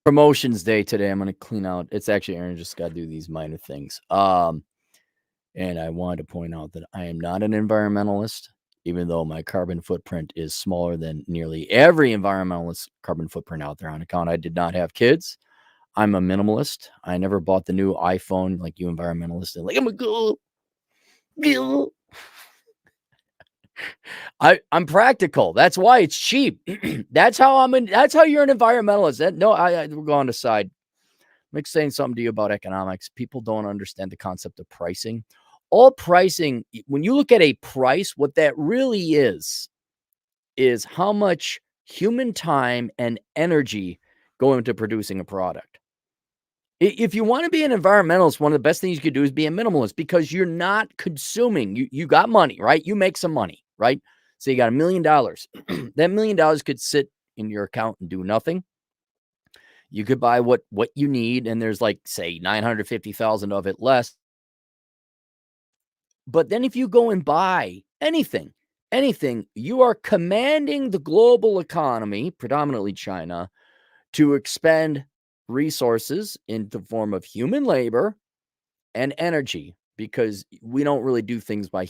Promotions day today. I'm going to clean out. It's actually Aaron just got to do these minor things. And I wanted to point out that I am not an environmentalist, even though my carbon footprint is smaller than nearly every environmentalist carbon footprint out there on account. I did not have kids. I'm a minimalist. I never bought the new iPhone like you environmentalists. Like, I'm a go. I'm practical. That's why it's cheap. That's how that's how you're an environmentalist. We're going aside. I'm saying something to you about economics. People don't understand the concept of pricing. All pricing, when you look at a price, what that really is how much human time and energy go into producing a product. If you want to be an environmentalist, one of the best things you could do is be a minimalist because you're not consuming. You got money, right? You make some money, right? So you got $1 million. That $1 million could sit in your account and do nothing. You could buy what you need, and there's like, say, 950,000 of it less. But then if you go and buy anything, you are commanding the global economy, predominantly China, to expend resources in the form of human labor and energy, because we don't really do things by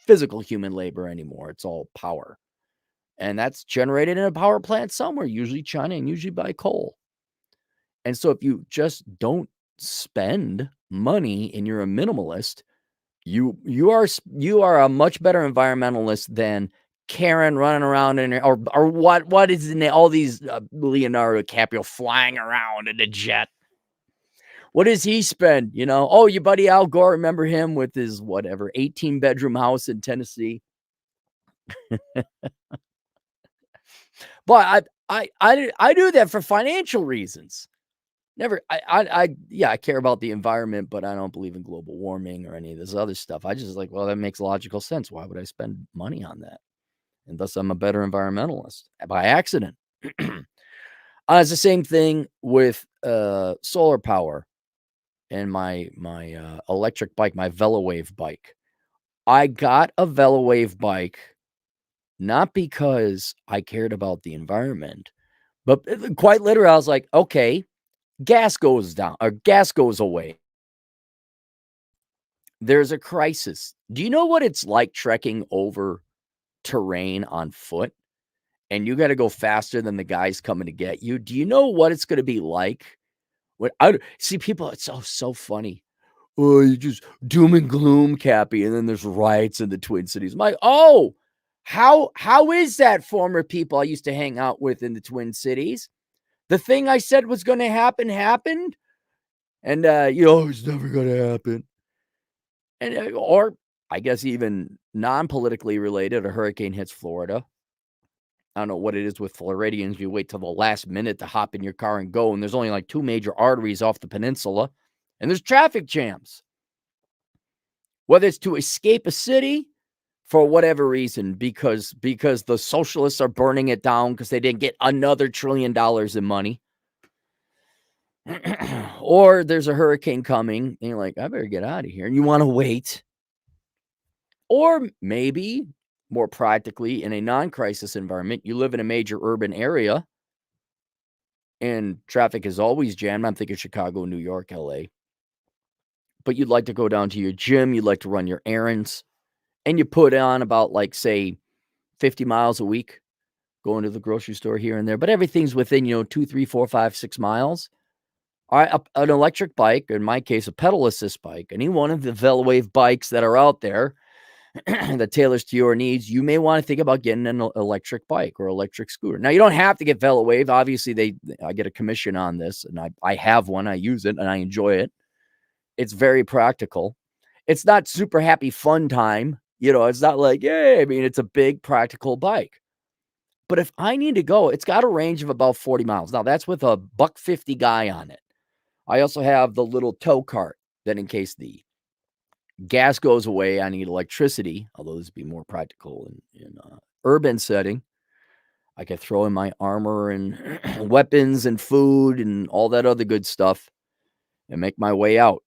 physical human labor anymore. It's all power. And that's generated in a power plant somewhere, usually China and usually by coal. And so if you just don't spend money and you're a minimalist, you are a much better environmentalist than Karen running around or what is in all these Leonardo DiCaprio flying around in a jet. What does he spend? Oh, your buddy Al Gore, remember him with his 18-bedroom house in Tennessee? But I do that for financial reasons. I care about the environment, but I don't believe in global warming or any of this other stuff. I just well, that makes logical sense. Why would I spend money on that? And thus I'm a better environmentalist by accident. It's the same thing with solar power and my electric bike, my VeloWave bike. I got a VeloWave bike not because I cared about the environment, but quite literally, I was like, okay, gas goes down or gas goes away. There's a crisis. Do you know what it's like trekking over terrain on foot? And you got to go faster than the guys coming to get you. Do you know what it's going to be like? When I see people, it's so funny. Oh, you just doom and gloom, Cappy, and then there's riots in the Twin Cities. I'm like, oh, how is that, former people I used to hang out with in the Twin Cities? The thing I said was going to happen happened, and it's never going to happen. And or I guess even non-politically related, a hurricane hits Florida. I don't know what it is with Floridians. You wait till the last minute to hop in your car and go, and there's only like 2 major arteries off the peninsula, and there's traffic jams. Whether it's to escape a city for whatever reason, because the socialists are burning it down because they didn't get another $1 trillion in money, or there's a hurricane coming, and you're like, I better get out of here, and you want to wait. Or maybe, more practically, in a non-crisis environment, you live in a major urban area, and traffic is always jammed. I'm thinking Chicago, New York, LA. But you'd like to go down to your gym, you'd like to run your errands, and you put on about, like, say, 50 miles a week, going to the grocery store here and there, but everything's within, 2, 3, 4, 5, 6 miles. All right, an electric bike, in my case, a pedal assist bike, any one of the VeloWave bikes that are out there that tailors to your needs, you may want to think about getting an electric bike or electric scooter. Now, you don't have to get VeloWave. Obviously, I get a commission on this, and I have one. I use it, and I enjoy it. It's very practical. It's not super happy fun time. It's not like, yay. I mean, it's a big practical bike. But if I need to go, it's got a range of about 40 miles. Now, that's with a $150 guy on it. I also have the little tow cart that in case the gas goes away, I need electricity, although this would be more practical in urban setting. I could throw in my armor and weapons and food and all that other good stuff and make my way out.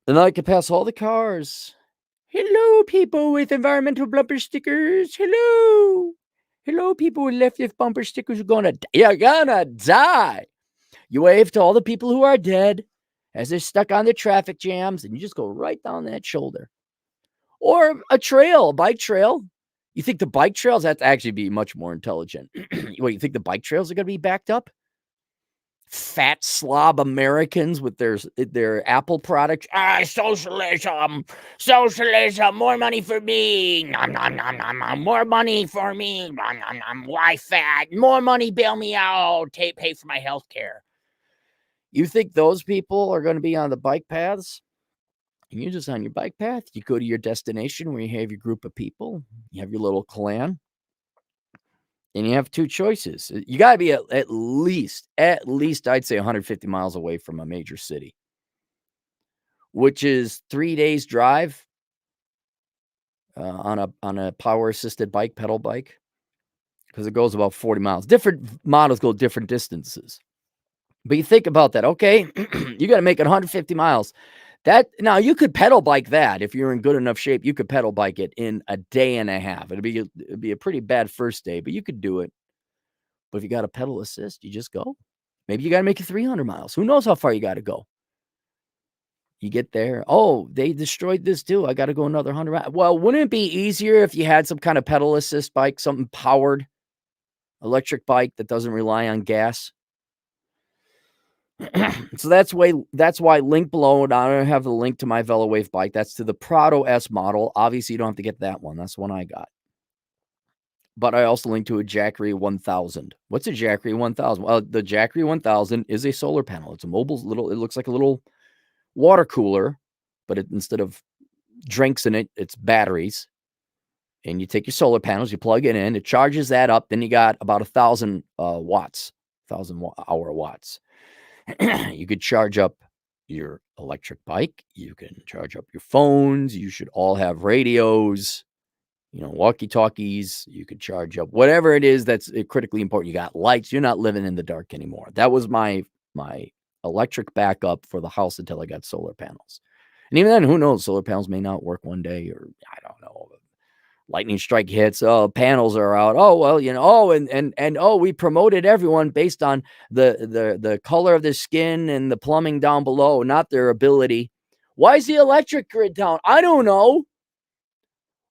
Then I could pass all the cars. Hello, people with environmental bumper stickers. Hello. Hello, people with left bumper stickers. You're gonna die. You wave to all the people who are dead as they're stuck on the traffic jams, and you just go right down that shoulder. Or a trail, a bike trail. You think the bike trails have to actually be much more intelligent? What, you think the bike trails are going to be backed up? Fat slob Americans with their Apple products. Socialism, socialism, more money for me. Nom, nom, nom, nom, nom, more money for me. Nom, nom, nom, why fat? More money, bail me out. Pay for my health care. You think those people are going to be on the bike paths? And you're just on your bike path. You go to your destination where you have your group of people. You have your little clan. And you have two choices. You got to be at least, I'd say 150 miles away from a major city, which is 3 days drive on a power assisted bike, pedal bike, because it goes about 40 miles. Different models go different distances. But you think about that. Okay, you got to make it 150 miles. Now you could pedal bike that if you're in good enough shape. You could pedal bike it in a day and a half. It'd be a pretty bad first day, but you could do it. But if you got a pedal assist, you just go. Maybe you got to make it 300 miles. Who knows how far you got to go? You get there. Oh, they destroyed this too. I got to go another 100 miles. Well, wouldn't it be easier if you had some kind of pedal assist bike, something powered, electric bike that doesn't rely on gas? So that's why link below, and I don't have the link to my VeloWave bike. That's to the Prado S model. Obviously, you don't have to get that one. That's the one I got. But I also linked to a Jackery 1000. What's a Jackery 1000? Well, the Jackery 1000 is a solar panel. It's a mobile it looks like a little water cooler, but instead of drinks in it, it's batteries. And you take your solar panels, you plug it in, it charges that up. Then you got about 1,000 watts, 1,000-hour watts. You could charge up your electric bike. You can charge up your phones. You should all have radios, walkie-talkies. You could charge up whatever it is that's critically important. You got lights. You're not living in the dark anymore. That was my electric backup for the house until I got solar panels. And even then, who knows? Solar panels may not work one day, or I don't know. Lightning strike hits. Oh, panels are out. Oh, well, we promoted everyone based on the color of their skin and the plumbing down below, not their ability. Why is the electric grid down? I don't know.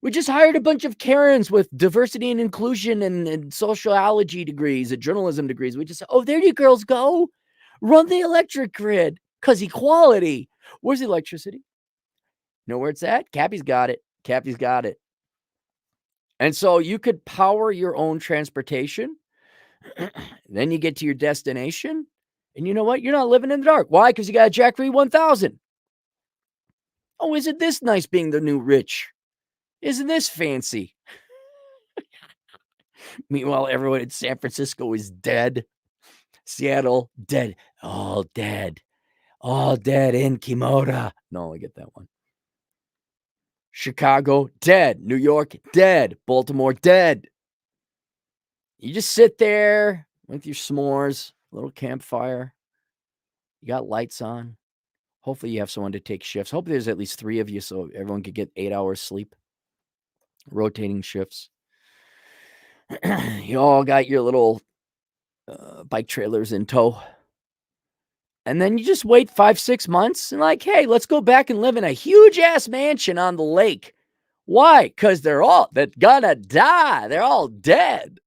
We just hired a bunch of Karens with diversity and inclusion and sociology degrees and journalism degrees. We just said, oh, there you girls go. Run the electric grid, because equality. Where's the electricity? Know where it's at? Cappy's got it. Cappy's got it. And so you could power your own transportation. Then you get to your destination. And you know what? You're not living in the dark. Why? Because you got a Jackery 1000. Oh, isn't this nice being the new rich? Isn't this fancy? Meanwhile, everyone in San Francisco is dead. Seattle, dead. All dead. All dead in Kimura. No, I get that one. Chicago, dead. New York, dead. Baltimore, dead. You just sit there with your s'mores, a little campfire. You got lights on. Hopefully you have someone to take shifts. Hopefully there's at least 3 of you so everyone could get 8 hours sleep. Rotating shifts. You all got your little bike trailers in tow. And then you just wait 5-6 months and hey, let's go back and live in a huge ass mansion on the lake. Why? Because they're gonna die. They're all dead.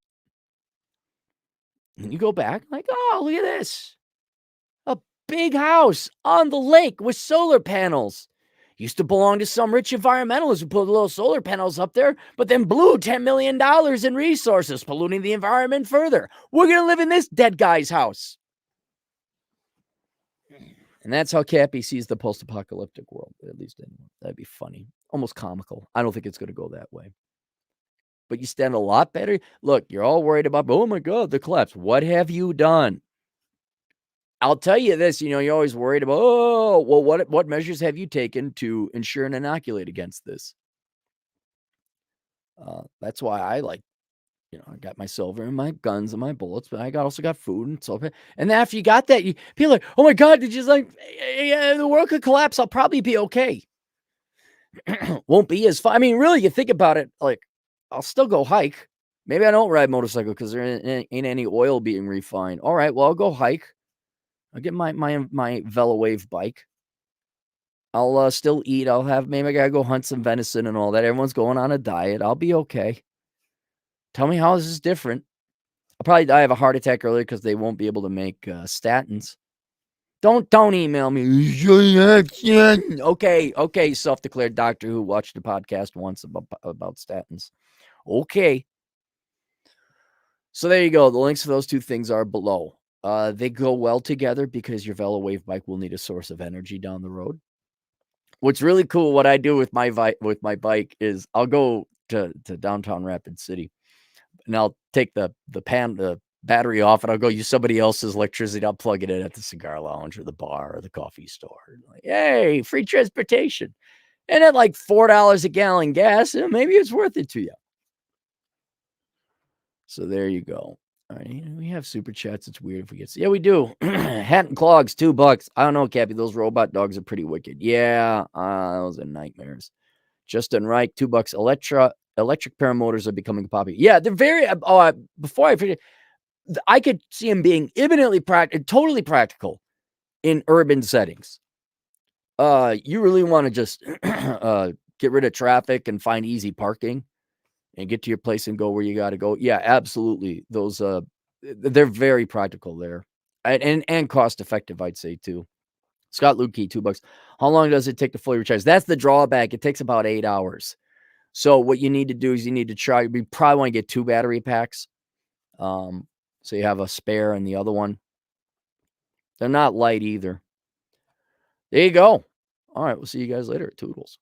And you go back oh, look at this. A big house on the lake with solar panels. Used to belong to some rich environmentalists who put little solar panels up there, but then blew $10 million in resources, polluting the environment further. We're going to live in this dead guy's house. And that's how Cappy sees the post-apocalyptic world, at least anyway. That'd be funny. Almost comical. I don't think it's going to go that way. But you stand a lot better. Look, you're all worried about, oh my God, the collapse. What have you done? I'll tell you this, you're always worried about, oh, well, what measures have you taken to ensure and inoculate against this? That's why I I got my silver and my guns and my bullets, but I also got food and so. And then after you got that, people are like, oh my God, did you the world could collapse? I'll probably be okay. Won't be as fun. I mean, really, you think about it, I'll still go hike. Maybe I don't ride motorcycle because there ain't any oil being refined. All right, well, I'll go hike. I'll get my VeloWave bike. I'll still eat. I'll have maybe I gotta go hunt some venison and all that. Everyone's going on a diet. I'll be okay. Tell me how this is different. I'll probably die of a heart attack earlier because they won't be able to make statins. Don't email me. Okay, self-declared doctor who watched the podcast once about statins. Okay. So there you go. The links to those two things are below. They go well together because your VeloWave bike will need a source of energy down the road. What's really cool, what I do with my bike is I'll go to downtown Rapid City and I'll take the battery off and I'll go use somebody else's electricity. I'll plug it in at the cigar lounge or the bar or the coffee store. Like, hey, free transportation. And at like $4 a gallon gas, maybe it's worth it to you. So there you go. All right, we have super chats. It's weird if we get. Yeah, we do. Hat and clogs, $2. I don't know, Cappy. Those robot dogs are pretty wicked. Yeah, those are nightmares. Justin Reich, $2. Electric paramotors are becoming popular. Yeah, they're very. Before I forget, I could see them being imminently totally practical in urban settings. You really want to just get rid of traffic and find easy parking and get to your place and go where you got to go. Yeah, absolutely. Those they're very practical there, and cost effective, I'd say too. Scott Lukey, $2. How long does it take to fully recharge? That's the drawback. It takes about 8 hours. So what you need to do is you need to try. You probably want to get 2 battery packs, so you have a spare in the other one. They're not light either. There you go. All right, we'll see you guys later. Toodles.